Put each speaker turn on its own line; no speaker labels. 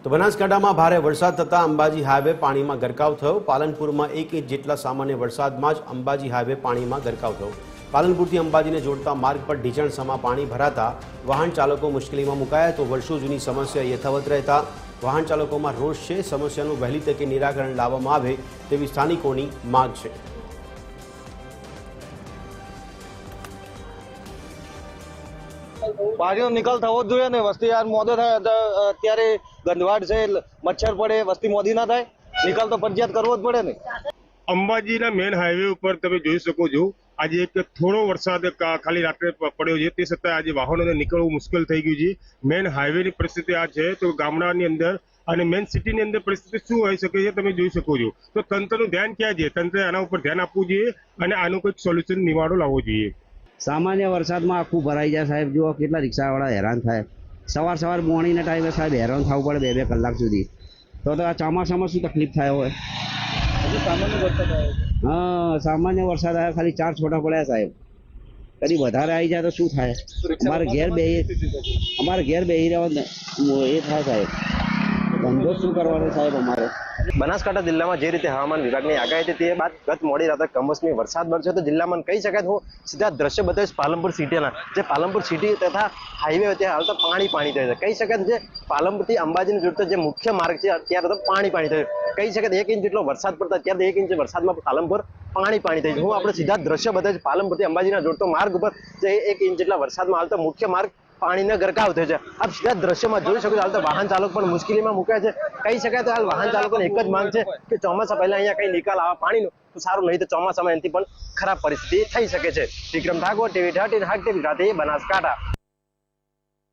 તો બનાસકાંઠામાં ભારે વરસાદ થતા અંબાજી હાઈવે પાણીમાં ગરકાવ થયો। પાલનપુરમાં 1 ઇંચ જેટલા સામાન્ય વરસાદમાં જ અંબાજી હાઈવે પાણીમાં ગરકાવ થયો। પાલનપુરથી અંબાજીને જોડતા માર્ગ પર ઢીચણસમાં પાણી ભરાતા વાહન ચાલકો મુશ્કેલીમાં મુકાયા। તો વર્ષો જૂની સમસ્યા યથાવત રહેતા વાહન ચાલકોમાં રોષ છે। સમસ્યાનું વહેલી તકે નિરાકરણ લાવવામાં આવે તેવી સ્થાનિકોની માંગ છે।
પાણીનો નિકાલ થવો જ જોઈએ ને। વસ્તી યાર મોડો થાય અત્યારે ગંદવાડ છે, મચ્છર પડે, વસ્તી મોદી ના થાય, નિકાલ તો ફરજિયાત કરવો જ પડે ને।
અંબાજીના મેન હાઈવે ઉપર તમે જોઈ શકો છો આજે એક થોડો વરસાદ ખાલી રાત્રે પડ્યો છે, તે છતાં આજે વાહનોને નીકળવું મુશ્કેલ થઈ ગયું છે। મેન હાઈવેની પરિસ્થિતિ આ છે। તો ગામડાની અંદર અને મેન સિટીની અંદર પરિસ્થિતિ શું હોઈ શકે છે તમે જોઈ શકો છો। તો તંત્રનું ધ્યાન ક્યાં છે? તંત્રએ આના ઉપર ધ્યાન આપવું જોઈએ અને આનું કંઈક સોલ્યુશન નિવાડો લાવવો જોઈએ।
સામાન્ય વરસાદમાં આખું ભરાઈ જાય સાહેબ। જુઓ કેટલા રિક્ષાવાળા હેરાન થાય। સવાર મોર્નિંગના ટાઈમે સાહેબ હેરાન થવું પડે 2-2 કલાક સુધી। તો આ ચોમાસામાં શું તકલીફ થાય હોય? હા, સામાન્ય વરસાદ આવ્યા, ખાલી 4 છોટા પડ્યા સાહેબ। કદી વધારે આવી જાય તો શું થાય? અમારે ઘેર બેહી રહેવા એ થાય સાહેબ। ધંધો શું કરવાનો સાહેબ અમારે?
બનાસકાંઠા જિલ્લામાં જે રીતે હવામાન વિભાગની આગાહી હતી તે બાદ ગત મોડી રાતે કમોસમી વરસાદ વરસ્યો તો જિલ્લામાં કહી શકાય। હું સીધા દ્રશ્ય બતાવીશ પાલનપુર સિટીના, જે પાલનપુર સિટી તથા હાઈવે ત્યાં હાલ તો પાણી થયું છે। કહી શકાય જે પાલનપુરથી અંબાજીને જોડતો જે મુખ્ય માર્ગ છે અત્યારે તો પાણી થયું। કહી શકાય 1 ઇંચ જેટલો વરસાદ પડતો અત્યારે 1 ઇંચ વરસાદમાં પાલનપુર પાણી થયું। હું આપણે સીધા દ્રશ્ય બતાવીશ પાલનપુરથી અંબાજીના જોડતો માર્ગ ઉપર જે 1 ઇંચ જેટલા વરસાદમાં હાલ તો મુખ્ય માર્ગ પાણીનો ગરકાવ થયો છે। આપ સીધા દ્રશ્યમાં જોઈ શકો છો હાલ તો વાહન ચાલક પણ મુશ્કેલીમાં મુકાય છે। કહી શકાય તો હાલ વાહન ચાલકોને એક જ માંગ છે કે ચોમાસા પહેલા અહીંયા કઈ નિકાલ આવે પાણીનો તો સારું, નહીં તો ચોમાસામાં એનાથી પણ ખરાબ પરિસ્થિતિ થઈ શકે છે। વિક્રમ ઠાકોર, TV 13 હક TV સાથે બનાસકાંઠા।